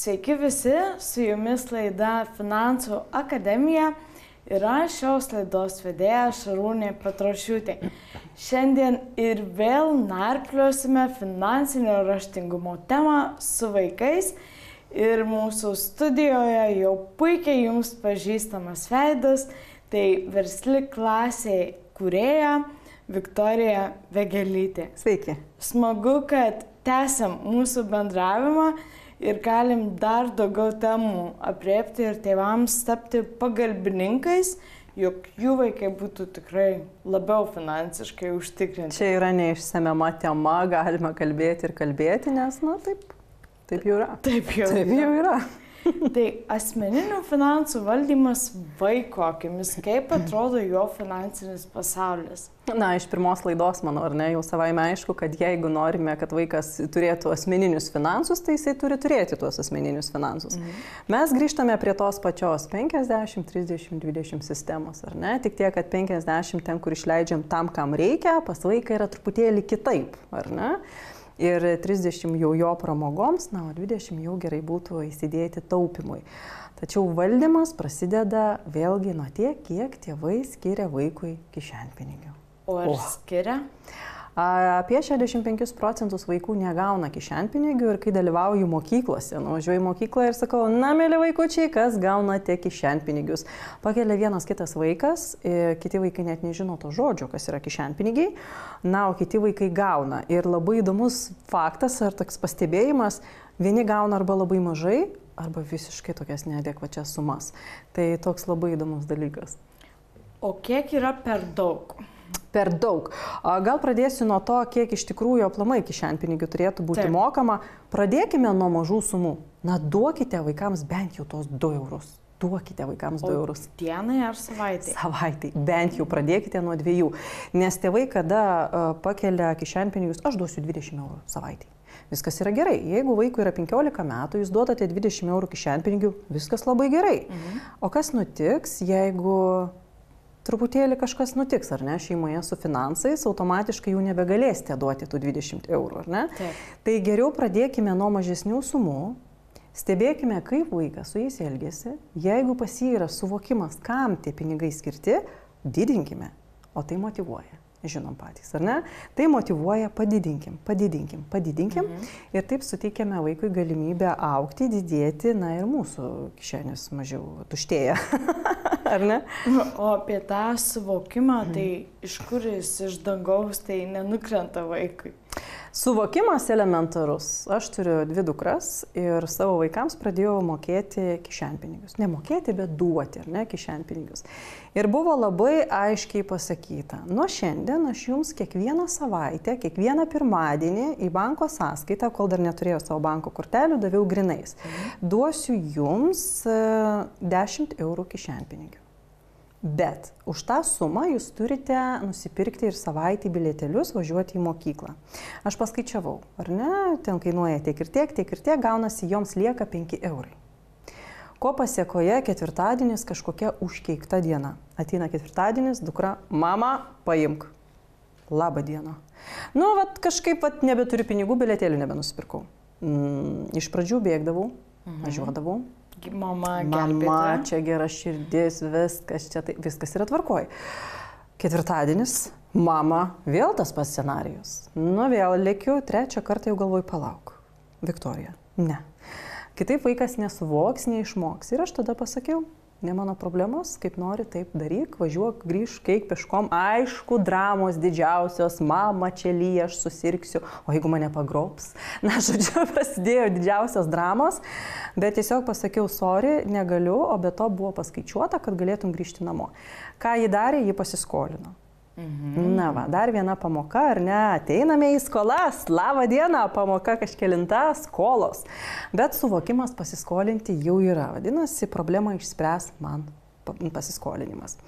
Sveiki visi, su jumis laida Finansų akademija ir aš šios laidos vedėja Šarūnė Petrošiūtė. Šiandien ir vėl narpliosime finansinio raštingumo temą su vaikais ir mūsų studijoje jau puikiai jums pažįstamas veidas, tai versli klasė kūrėja Viktorija Vegelytė. Sveiki. Smagu, kad tęsiam mūsų bendravimą ir galim dar daugiau temų apriepti ir tėvams tapti pagalbininkais, jog jų vaikai būtų tikrai labiau finansiškai užtikrinti. Čia yra neišsemiama tema, galima kalbėti ir kalbėti, nes, taip jau yra. Taip jau yra. Tai asmeninių finansų valdymas vaiko akimis, kaip atrodo jo finansinis pasaulis? Iš pirmos laidos, manau, ar ne, jau savaime aišku, kad jeigu norime, kad vaikas turėtų asmeninius finansus, tai jisai turi turėti tuos asmeninius finansus. Mes grįžtame prie tos pačios 50, 30, 20 sistemos, ar ne? Tik tiek, kad 50 ten, kur išleidžiam tam, kam reikia, pas vaiką yra truputėlį kitaip, ar ne? Ir 30 jau jo pramogoms, o 20 jau gerai būtų įsidėti taupimui. Tačiau valdymas prasideda vėlgi nuo tiek, kiek tėvai skiria vaikui kišenpinigių. O ar skiria? Apie 65% vaikų negauna kišenpinigių ir kai dalyvauju mokyklose, nuvažiuoju į mokyklą ir sakau, mėly vaikučiai, kas gaunate kišenpinigius? Pakelia vienas kitas vaikas, kiti vaikai net nežino to žodžio, kas yra kišenpinigiai, o kiti vaikai gauna. Ir labai įdomus faktas ar toks pastebėjimas, vieni gauna arba labai mažai, arba visiškai tokias neadekvačias sumas. Tai toks labai įdomus dalykas. O kiek yra per daug? Per daug. Gal pradėsiu nuo to, kiek iš tikrųjų aplamai kišenpinigių turėtų būti mokama. Pradėkime nuo mažų sumų. Duokite vaikams bent jau tos 2 eurus. Duokite vaikams 2 eurus. Dienai ar savaitai? Savaitai. Bent jau pradėkite nuo 2. Nes tėvai, kada pakelia kišenpinigius, aš duosiu 20 eurų savaitai. Viskas yra gerai. Jeigu vaikui yra 15 metų, jūs duodate 20 eurų kišenpinigių, viskas labai gerai. O kas nutiks, jeigu truputėlį kažkas nutiks, ar ne, šeimoje su finansais, automatiškai jau nebegalėsite duoti tų 20 eurų, ar ne? Taip. Tai geriau pradėkime nuo mažesnių sumų, stebėkime, kaip vaikas su jais elgiasi, jeigu pas jį yra suvokimas, kam tie pinigai skirti, didinkime, o tai motyvuoja. Žinom patys, ar ne? Tai motyvuoja, padidinkim ir taip suteikiame vaikui galimybę augti, didėti, ir mūsų kišenės mažiau tuštėja, ar ne? O apie tą suvokimą, tai iš kur jis iš dangaus tai nenukrenta vaikui? Suvokimas elementarus. Aš turiu 2 dukras ir savo vaikams pradėjau mokėti kišenpinigius. Nemokėti, bet duoti, ar ne, kišenpinigius. Ir buvo labai aiškiai pasakyta, nuo šiandien aš jums kiekvieną savaitę, kiekvieną pirmadienį į banko sąskaitą, kol dar neturėjau savo banko kortelių, daviau grinais. Duosiu jums 10 eurų kišenpinigių. Bet už tą sumą jūs turite nusipirkti ir savaitį bilietelius važiuoti į mokyklą. Aš paskaičiavau, ar ne, ten kainuoja tiek ir tiek, gaunasi joms lieka 5 eurai. Ko pasiekoje ketvirtadienis kažkokia užkeikta diena. Ateina ketvirtadienis, dukra, mama, paimk. Labą dieną. Kažkaip nebeturiu pinigų, bilietėlių nebenusipirkau. Iš pradžių bėgdavau, važiuodavau. Mama, čia gera širdis, viskas yra tvarkoj. Ketvirtadienis, mama, vėl tas pats scenarijus. Vėl lėkiu, 3 kartą jau galvoju, palauk. Viktorija, ne. Kitaip vaikas nesuvoks, neišmoks. Ir aš tada pasakiau, ne mano problemos, kaip nori, taip daryk, važiuok, grįžk, eik peškom. Aišku, dramos didžiausios, mama, čia lyja, aš susirgsiu, o jeigu mane pagrobs. Žodžiu, prasidėjo didžiausios dramos, bet tiesiog pasakiau, sorry, negaliu, o be to buvo paskaičiuota, kad galėtum grįžti namo. Ką ji darė, ji pasiskolino. Dar viena pamoka, ar ne, ateiname į skolas, labą dieną, pamoka kažkelinta, skolos. Bet suvokimas pasiskolinti jau yra, vadinasi, problemą išspręs man pasiskolinimas.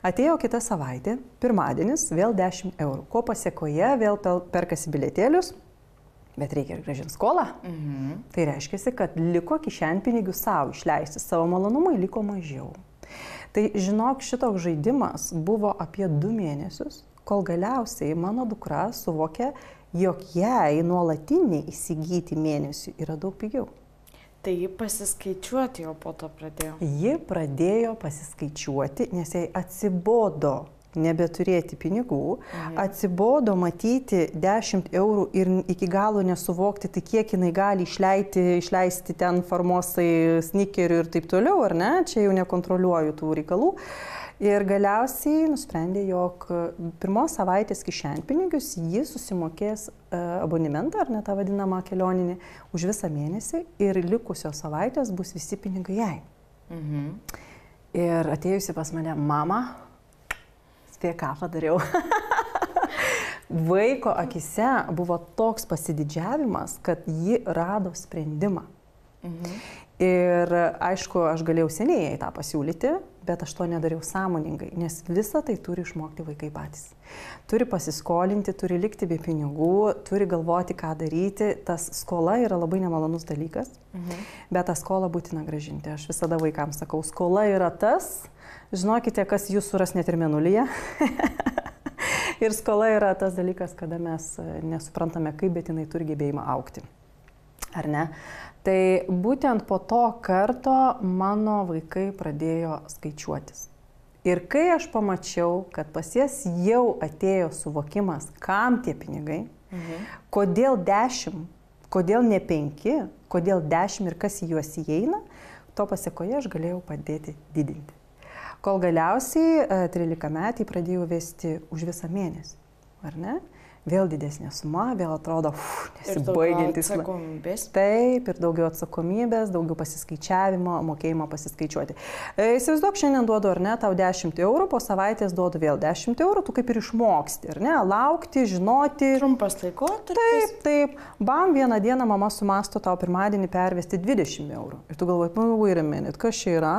Atėjo kita savaitė, pirmadienis, vėl 10 eurų. Ko pasiekoje, vėl perkasi bilietėlius, bet reikia ir grąžinti skolą. Tai reiškia, kad liko kišenpinigių savo išleisti, savo malonumai liko mažiau. Tai žinok, šitoks žaidimas buvo apie 2 mėnesius, kol galiausiai mano dukra suvokė, jog jai nuolatiniai įsigyti mėnesių yra daug pigiau. Tai ji pasiskaičiuoti jau po to pradėjo. Ji pradėjo pasiskaičiuoti, nes jai atsibodo nebeturėti pinigų, atsibodo matyti 10 eurų ir iki galo nesuvokti, tai kiek jinai gali išleisti ten Formosai, Snickerių ir taip toliau, ar ne? Čia jau nekontroliuoju tų reikalų. Ir galiausiai nusprendė, jog pirmos savaitės kišenpinigius ji susimokės abonementą, ar ne tą vadinamą kelioninį, už visą mėnesį ir likusios savaitės bus visi pinigai jai. Ir atėjusi pas mane, mama, spėk, ką padariau. Vaiko akise buvo toks pasididžiavimas, kad ji rado sprendimą. Ir aišku, aš galėjau seniai jai tą pasiūlyti, bet aš to nedariau sąmoningai, nes visą tai turi išmokti vaikai patys. Turi pasiskolinti, turi likti be pinigų, turi galvoti, ką daryti. Tas skola yra labai nemalonus dalykas, bet tą skolą būtina grąžinti. Aš visada vaikams sakau, skola yra tas, žinokite, kas jūs suras net ir mėnulyje. Ir skola yra tas dalykas, kada mes nesuprantame, kaip, bet jinai turi gebėjimą augti. Ar ne? Tai būtent po to karto mano vaikai pradėjo skaičiuotis. Ir kai aš pamačiau, kad pas jas jau atėjo suvokimas, kam tie pinigai, kodėl 10, kodėl ne 5, kodėl 10 ir kas į juos įeina, to pasiekoje aš galėjau padėti didinti. Kol galiausiai 13 metai pradėjau vesti už visą mėnesį, ar ne? Vėl didesnė suma, vėl atrodo, nesibaigiantis. Ir daugiau atsakomybės. Taip, ir daugiau atsakomybės, daugiau pasiskaičiavimo, mokėjimo pasiskaičiuoti. Įsivaizduok, šiandien duodu, ar ne, tau 10 eurų, po savaitės duodu vėl 10 eurų, tu kaip ir išmoksti, ar ne, laukti, žinoti. Trumpas laikotarpis. Taip. Bam, vieną dieną mama sumasto tau pirmadienį pervesti 20 eurų. Ir tu galvoji, wait a minute, kas čia yra?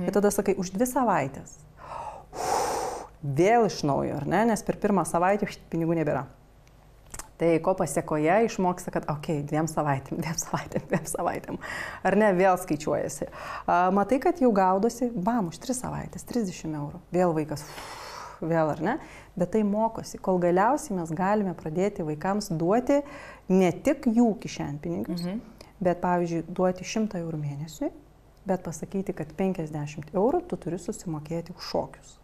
Ir tada sakai, už 2 savaitės. Vėl iš naujo, ar ne, nes per pirmą savaitę pinigų nebėra. Tai ko pasiekoje išmoksta, kad, okei, 2 savaitėm, ar ne, vėl skaičiuojasi. Matai, kad jau gaudosi, bam, už 3 savaitės, 30 eurų. Vėl vaikas, vėl, ar ne, bet tai mokosi. Kol galiausiai mes galime pradėti vaikams duoti ne tik jų kišenpinigius, bet, pavyzdžiui, duoti 100 eurų mėnesiui, bet pasakyti, kad 50 eurų tu turi susimokėti už šokius.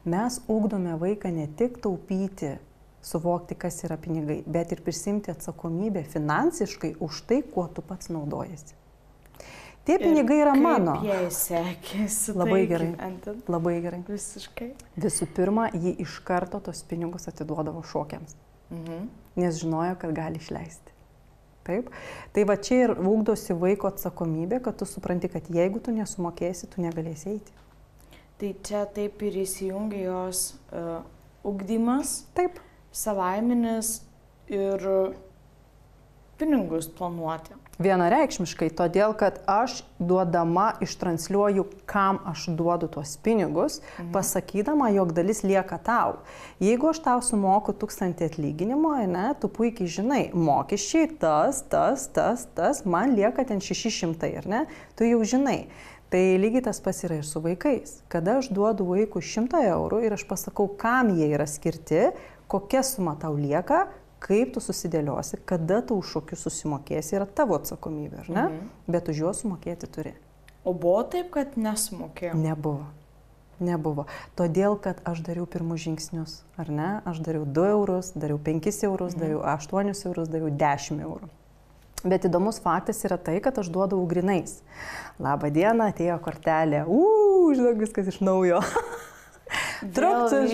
Mes ugdome vaiką ne tik taupyti, suvokti, kas yra pinigai, bet ir prisimti atsakomybę finansiškai už tai, kuo tu pats naudojasi. Tie pinigai yra mano. Kaip jai sekėsi? Labai gerai. Labai gerai. Visiškai. Visų pirma, ji iš karto tos pinigus atiduodavo šokiams, nes žinojo, kad gali išleisti. Taip? Tai va čia ir ugdosi vaiko atsakomybė, kad tu supranti, kad jeigu tu nesumokėsi, tu negalėsi eiti. Tai čia taip ir įsijungia jos ugdymas. Taip. Savaiminis ir pinigus planuoti. Vienareikšmiškai, todėl kad aš duodama ištransliuoju, kam aš duodu tuos pinigus, pasakydama, jog dalis lieka tau. Jeigu aš tau sumoku 1000 atlyginimo, ne, tu puikiai žinai, mokesčiai tas, man lieka ten 600, ar ne, tu jau žinai. Tai lygiai tas pats yra ir su vaikais. Kada aš duodu vaikui 100 eurų ir aš pasakau, kam jie yra skirti, kokia suma tau lieka, kaip tu susidėliosi, kada tu už šokius susimokėsi, yra tavo atsakomybė, ar ne? Bet už juos sumokėti turi. O buvo taip, kad nesumokėjau? Nebuvo. Todėl, kad aš dariau pirmus žingsnius, ar ne? Aš dariau 2 eurus, dariau 5 eurus, dariau 8 eurus, dariau 10 eurų. Bet įdomus faktas yra tai, kad aš duodavau grinais. Labą dieną, atėjo kortelė. Žinok, viskas iš naujo. Truktų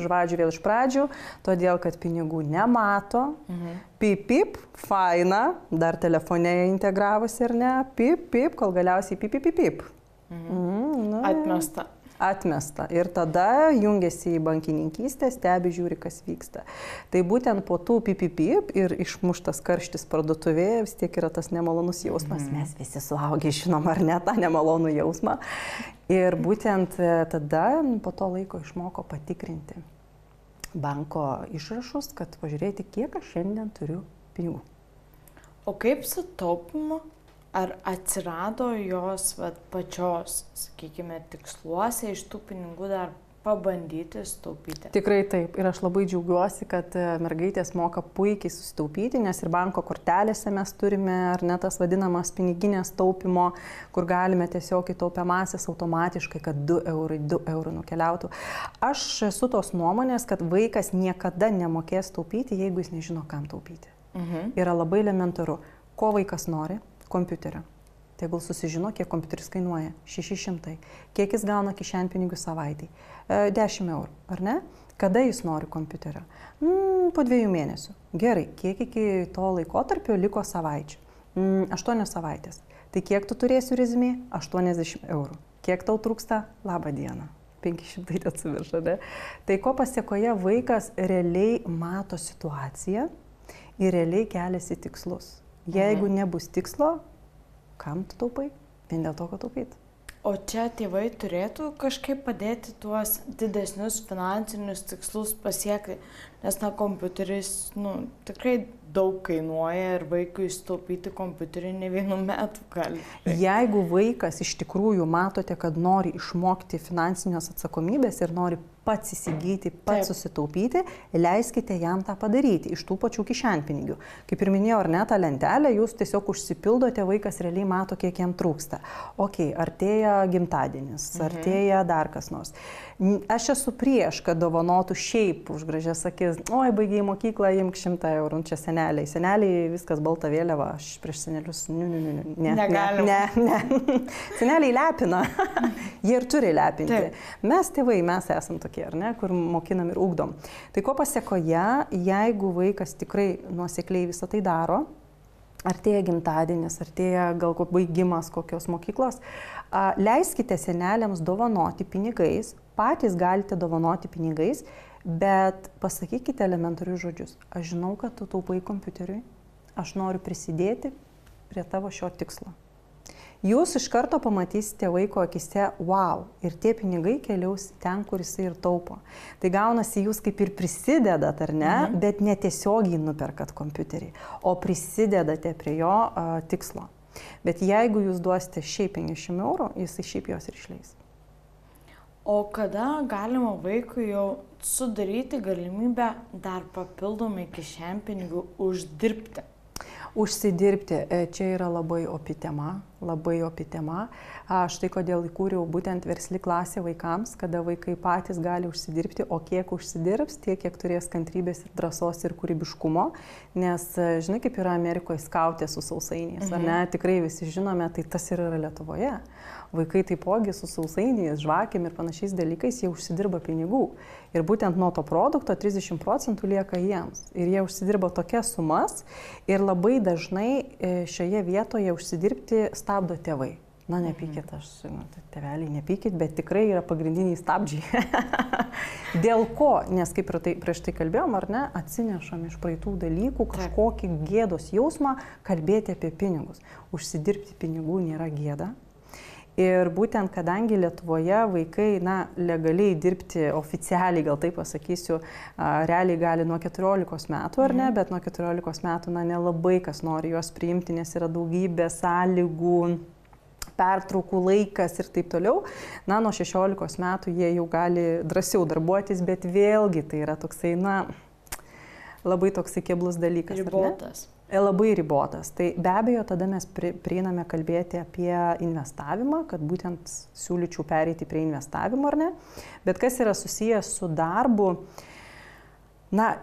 žvadžių vėl iš pradžių, todėl, kad pinigų nemato. Pip, faina, dar telefone integravosi, ar ne? Pip, kol galiausiai pip. Atmesta. Ir tada jungiasi į bankininkystę, stebi, žiūri, kas vyksta. Tai būtent po tų pip ir išmuštas karštis parduotuvėje vis tiek yra tas nemalonus jausmas. Mes visi suaugę žinom, ar ne, tą nemalonų jausmą. Ir būtent tada po to laiko išmoko patikrinti banko išrašus, kad pažiūrėti, kiek aš šiandien turiu pinigų. O kaip su taupimu? Ar atsirado jos pačios, sakykime, tiksluose iš tų pinigų dar pabandyti sutaupyti. Tikrai taip. Ir aš labai džiaugiuosi, kad mergaitės moka puikiai susitaupyti, nes ir banko kortelėse mes turime, ar ne tas vadinamas piniginės taupimo, kur galime tiesiog į taupiamąsias automatiškai, kad 2 eurai nukeliautų. Aš esu tos nuomonės, kad vaikas niekada nemokės taupyti, jeigu jis nežino, kam taupyti. Yra labai elementaru. Ko vaikas nori? Kompiuterio. Tegul susižino, kiek kompiuteris kainuoja. 600. Kiek jis gauna kišenpinigių savaitai. 10 eurų, ar ne? Kada jis nori kompiuterio? Po 2 mėnesių. Gerai, kiek iki to laikotarpio liko savaičių? 8 savaitės. Tai kiek tu turėsi rezumė? 80 eurų. Kiek tau trūksta? Labą dieną. 500 atsivirša, ne? Tai ko pasiekoje vaikas realiai mato situaciją ir realiai keliasi tikslus. Jeigu nebus tikslo, kam tu taupai? Vien dėl to, kad taupyti. O čia tėvai turėtų kažkaip padėti tuos didesnius finansinius tikslus pasiekti, nes kompiuteris tikrai daug kainuoja ir vaikui sutaupyti kompiuterį ne 1 metų gali. Jeigu vaikas iš tikrųjų matote, kad nori išmokti finansinės atsakomybės ir nori pats įsigyti, pats susitaupyti, leiskite jam tą padaryti iš tų pačių kišenpinigių. Kaip ir minėjau, ar ne, tą lentelę jūs tiesiog užsipildote, vaikas realiai mato, kiek jam trūksta. Ok, artėja gimtadienis, artėja dar kas nors. Aš esu prieš, kad dovanotų šiaip už gražias akis, oi, baigiai mokyklą, imk 100 eurų, čia seneliai. Seneliai viskas balta vėliava, aš prieš senelius, ne. Seneliai lepina, jie ir turi lepinti. Mes tėvai, mes esam tokie, ar ne, kur mokinam ir ugdom. Tai ko pasiekoje, jeigu vaikas tikrai nuosekliai visą tai daro, artėja gimtadienis, artėja gal baigimas kokios mokyklos, leiskite seneliams dovanoti pinigais, patys galite dovanoti pinigais, bet pasakykite elementarius žodžius. Aš žinau, kad tu taupai kompiuteriui, aš noriu prisidėti prie tavo šio tikslo. Jūs iš karto pamatysite vaiko akise, wow, ir tie pinigai keliaus ten, kur jisai ir taupo. Tai gaunasi, jūs kaip ir prisidedat, ar ne, bet netiesiogiai nuperkat kompiuterį, o prisidedate prie jo tikslo. Bet jeigu jūs duosite šiaip 50 eurų, jisai šiaip jos ir išleis. O kada galima vaikui jau sudaryti galimybę dar papildomai kišenpinigių uždirbti? Užsidirbti, čia yra labai opi tema. Štai kodėl įkūriau būtent versli klasė vaikams, kada vaikai patys gali užsidirbti, o kiek užsidirbs, tiek, kiek turės kantrybės ir drąsos ir kūrybiškumo, nes, žinai, kaip yra Amerikoje skautė su sausainiais, ar ne, tikrai visi žinome, tai tas ir yra Lietuvoje. Vaikai taipogi su sausainiais, žvakėm ir panašiais dalykais, jie užsidirba pinigų. Ir būtent nuo to produkto 30% lieka jiems. Ir jie užsidirba tokias sumas ir labai dažnai šioje vietoje užsidirbti stabdo tėvai. Na, nepykit, tėveliai, nepykit, bet tikrai yra pagrindiniai stabdžiai. Dėl ko? Nes kaip prieš tai kalbėjom, ar ne, atsinešam iš praeitų dalykų kažkokį gėdos jausmą kalbėti apie pinigus. Užsidirbti pinigų nėra gėda. Ir būtent kadangi Lietuvoje vaikai, legaliai dirbti oficialiai, gal taip pasakysiu, realiai gali nuo 14 metų, ar ne, bet nuo 14 metų, nelabai kas nori juos priimti, nes yra daugybė sąlygų, pertraukų laikas ir taip toliau. Nuo 16 metų jie jau gali drąsiau darbuotis, bet vėlgi tai yra toksai, labai toksai keblus dalykas. Ribotas. Labai ribotas. Tai be abejo, tada mes prieiname kalbėti apie investavimą, kad būtent siūlyčiau pereiti prie investavimo, ar ne. Bet kas yra susijęs su darbu,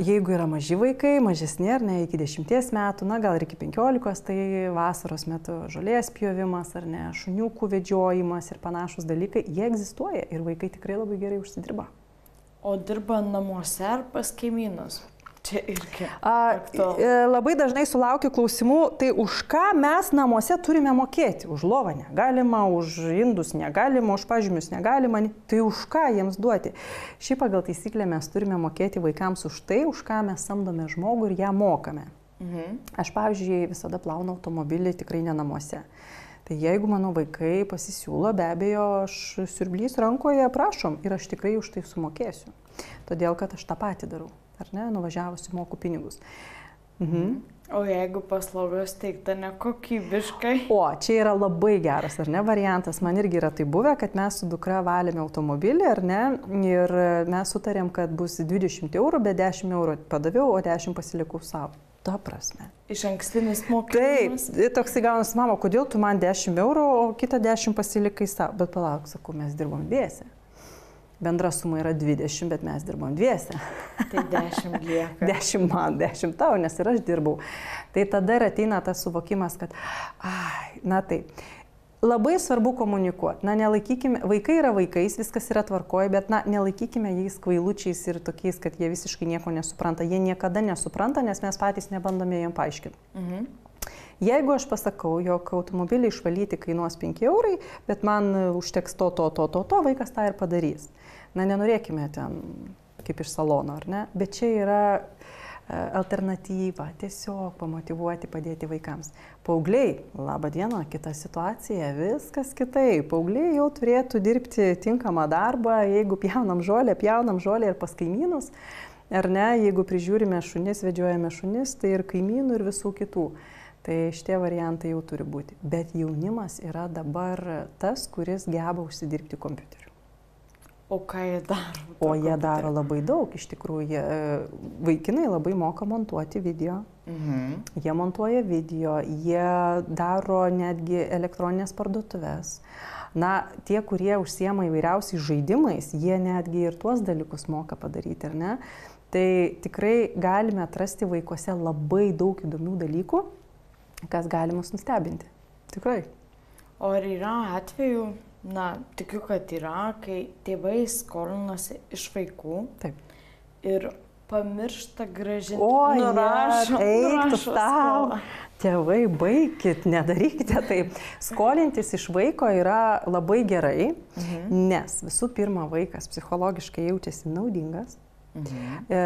jeigu yra maži vaikai, mažesni, ar ne, iki 10 metų, gal ir iki 15, tai vasaros metu žolės pjovimas, ar ne, šuniukų vedžiojimas ir panašus dalykai, jie egzistuoja ir vaikai tikrai labai gerai užsidirba. O dirba namuose ar pas kaimynus? Čia irgi. Labai dažnai sulaukiu klausimų, tai už ką mes namuose turime mokėti? Už lovą negalima, už indus negalima, už pažymius negalima, tai už ką jiems duoti? Šiaip pagal taisyklę mes turime mokėti vaikams už tai, už ką mes samdome žmogų ir ją mokame. Aš, pavyzdžiui, visada plaunu automobilį tikrai ne namuose. Tai jeigu mano vaikai pasisiūlo, be abejo, aš siurblys rankoje, prašom, ir aš tikrai už tai sumokėsiu. Todėl, kad aš tą patį darau. Ar ne, nuvažiavusi moku pinigus. O jeigu paslaugos teikta nekokybiškai? O, čia yra labai geras, ar ne, variantas. Man irgi yra tai buvę, kad mes su dukra valėme automobilį, ar ne, ir mes sutarėm, kad bus 20 eurų, bet 10 eurų padaviau, o 10 pasilikau savo. Ta prasme. Iš ankstinis mokymas? Taip, toks įgaunas, mama, kodėl tu man 10 eurų, o kitą 10 pasilikai savo. Bet palauk, sakau, mes dirbom dviese. Bendra suma yra 20, bet mes dirbom dviese. Tai 10 lieka. 10 man, 10 tau, nes ir aš dirbau. Tai tada ir ateina tas suvokimas, kad, na taip, labai svarbu komunikuoti. Na, nelaikykime, vaikai yra vaikais, viskas yra tvarkoje, bet, na, nelaikykime jais kvailučiais ir tokiais, kad jie visiškai nieko nesupranta. Jie niekada nesupranta, nes mes patys nebandome jiem paaiškinti. Mhm. Jeigu aš pasakau, jog automobilį išvalyti kainuos 5 eurai, bet man užteks to, vaikas tą ir padarys. Na, nenorėkime ten kaip iš salono, ar ne? Bet čia yra alternatyva, tiesiog pamotyvuoti, padėti vaikams. Paaugliai, laba diena, kita situacija, viskas kitaip. Paaugliai jau turėtų dirbti tinkamą darbą, jeigu pjaunam žolę ir pas kaimynus, ar ne, jeigu prižiūrime šunis, vedžiojame šunis, tai ir kaimynų, ir visų kitų. Tai šitie variantai jau turi būti. Bet jaunimas yra dabar tas, kuris geba užsidirbti kompiuteriu. O ką jie daro? O jie daro labai daug, iš tikrųjų. Vaikinai labai moka montuoti video. Mhm. Jie montuoja video, jie daro netgi elektroninės parduotuvės. Na, tie, kurie užsiema įvairiausiais žaidimais, jie netgi ir tuos dalykus moka padaryti, ar ne? Tai tikrai galime atrasti vaikuose labai daug įdomių dalykų, kas gali mus nustebinti. Tikrai. O ar yra atvejų, na, tikiu, kad yra, kai tėvai skolinasi iš vaikų. Taip. Ir pamiršta grąžinti. O, nurašo tau. Tėvai, baikit, nedarykite taip. Skolintis iš vaiko yra labai gerai, nes visų pirma vaikas psichologiškai jaučiasi naudingas.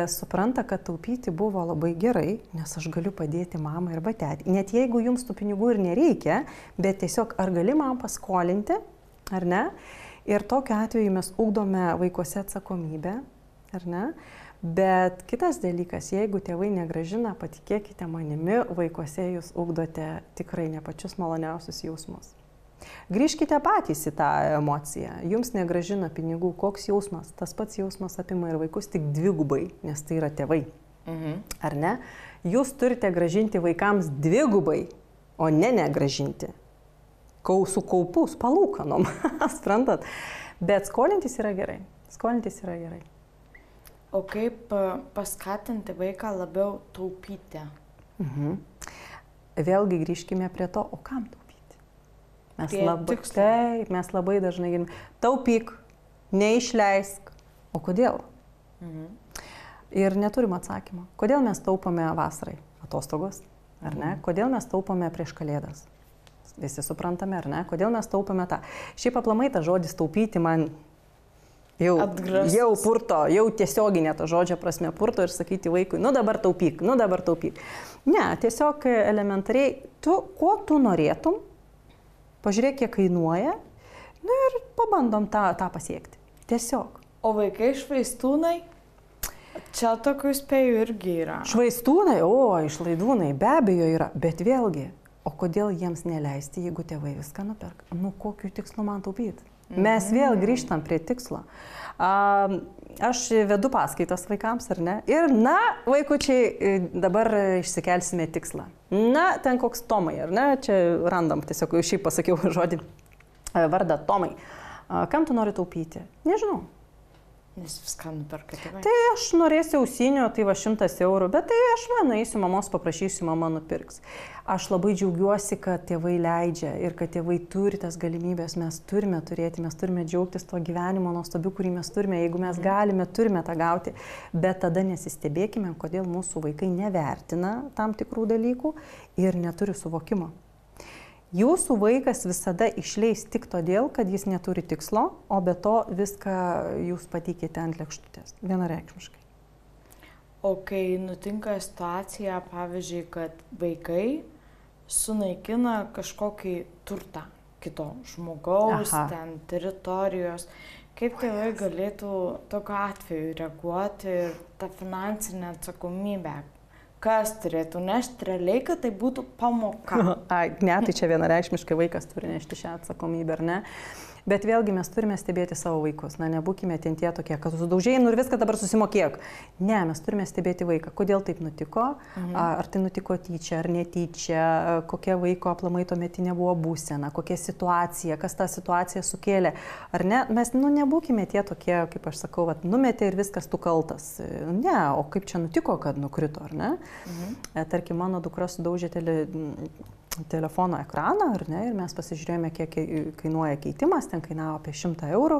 Supranta, kad taupyti buvo labai gerai, nes aš galiu padėti mamai arba tėtį. Net jeigu jums tų pinigų ir nereikia, bet tiesiog ar gali man paskolinti, ar ne? Ir tokiu atveju mes ugdome vaikuose atsakomybę, ar ne? Bet kitas dalykas, jeigu tėvai negrąžina, patikėkite manimi, vaikuose jūs ugdote tikrai ne pačius maloniausius jausmus. Grįžkite patys į tą emociją. Jums negrąžina pinigų. Koks jausmas? Tas pats jausmas apima ir vaikus tik dvigubai, nes tai yra tėvai. Ar ne? Jūs turite grąžinti vaikams dvigubai, o ne negrąžinti. Su kaupus, palūkanom. Sprantat? Bet skolintis yra gerai. Skolintis yra gerai. O kaip paskatinti vaiką labiau taupyti? Vėlgi grįžkime prie to, o kam taupyti? Mes labai dažnai girime, taupyk, neišleisk. O kodėl? Ir neturim atsakymą. Kodėl mes taupome vasarai? Atostogos, ar ne? Kodėl mes taupome prieš Kalėdas? Visi suprantame, ar ne? Kodėl mes taupome tą? Šiaip aplamai tą žodis taupyti man jau purto, jau tiesioginė to žodžio prasme purto ir sakyti vaikui, nu dabar taupyk. Ne, tiesiog elementariai, ko tu norėtum, pažiūrėk, kiek kainuoja, nu ir pabandom tą pasiekti. Tiesiog. O vaikai švaistūnai? Čia tokių spėjų irgi yra. Švaistūnai, išlaidūnai, be abejo yra, bet vėlgi, o kodėl jiems neleisti, jeigu tėvai viską nuperka? Nu, kokiu tikslu man taupyti? Mes vėl grįžtam prie tikslo. Aš vedu paskaitas vaikams, ar ne? Ir, na, vaikučiai, dabar išsikelsime tikslą. Na, ten koks Tomai, ar ne? Čia randam, tiesiog šiaip pasakiau žodį vardą Tomai. Kam tu nori taupyti? Nežinau. Nes viską nuperka tėvai. Tai aš norėsiu ausinių, tai va 100 eurų, bet tai aš nueisiu mamos, paprašysiu, mama nupirks. Aš labai džiaugiuosi, kad tėvai leidžia ir kad tėvai turi tas galimybės, mes turime turėti, mes turime džiaugtis to gyvenimo nuostabiu, kurį mes turime, jeigu mes galime, turime tą gauti, bet tada nesistebėkime, kodėl mūsų vaikai nevertina tam tikrų dalykų ir neturi suvokimo. Jūsų vaikas visada išleis tik todėl, kad jis neturi tikslo, o be to viską jūs pateikite ant lėkštutės. Vienareikšmiškai. O kai nutinka situacija, pavyzdžiui, kad vaikai sunaikina kažkokį turtą kito žmogaus, ten teritorijos, kaip tėvai galėtų tokiu atveju reaguoti ir tą finansinę atsakomybę, kas turėtų nešti realiai, kad tai būtų pamoka. Ai, ne, tai čia vienareikšmiškai vaikas turi nešti šią atsakomybę, ar ne? Bet vėlgi mes turime stebėti savo vaikus. Na, nebūkime ten tie tokie, kad sudaužėjai, nu ir viską dabar susimokėk. Ne, mes turime stebėti vaiką. Kodėl taip nutiko? Ar tai nutiko tyčia ar netyčia? Kokia vaiko aplamai tuometinė buvo būsena? Kokia situacija? Kas tą situaciją sukėlė? Ar ne? Mes, nu, nebūkime tie tokie, kaip aš sakau, vat, numetė ir viskas tu kaltas. Ne, o kaip čia nutiko, kad nukrito, ar ne? Tarkim, mano dukra sudaužė telefono ekraną, ar ne, ir mes pasižiūrėjome, kiek kainuoja keitimas, ten kainavo apie 100 eurų,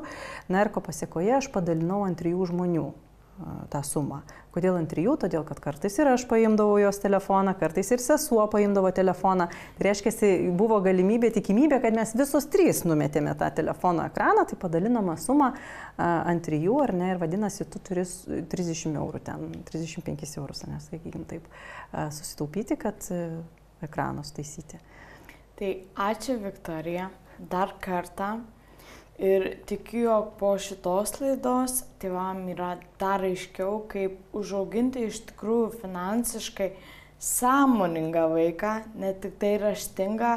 na ir ko pasiekoje aš padalinau ant 3 žmonių tą sumą. Kodėl ant 3? Todėl, kad kartais ir aš paimdavau jos telefoną, kartais ir sesuo paimdavo telefoną. Tai reiškia, buvo galimybė, tikimybė, kad mes visus 3 numetėme tą telefono ekraną, tai padalinama suma ant 3, ar ne, ir vadinasi, tu turi 30 eurų ten, 35 eurus, ne, sakykim taip, susitaupyti, kad ekranus taisyti. Tai ačiū, Viktorija, dar kartą. Ir tikiu, jog po šitos laidos tėvam yra dar aiškiau, kaip užauginti iš tikrųjų finansiškai sąmoningą vaiką, ne tik tai raštingą,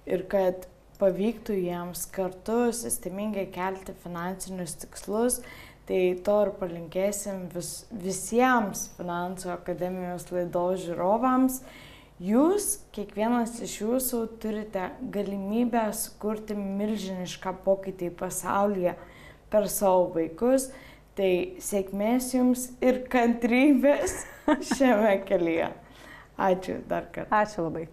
ir kad pavyktų jiems kartu sistemingai kelti finansinius tikslus. Tai to ir palinkėsim visiems Finansų akademijos laidos žiūrovams. Jūs, kiekvienas iš jūsų, turite galimybę sukurti milžinišką pokytį pasaulyje per savo vaikus. Tai sėkmės jums ir kantrybės šiame kelyje. Ačiū dar kartą. Ačiū labai.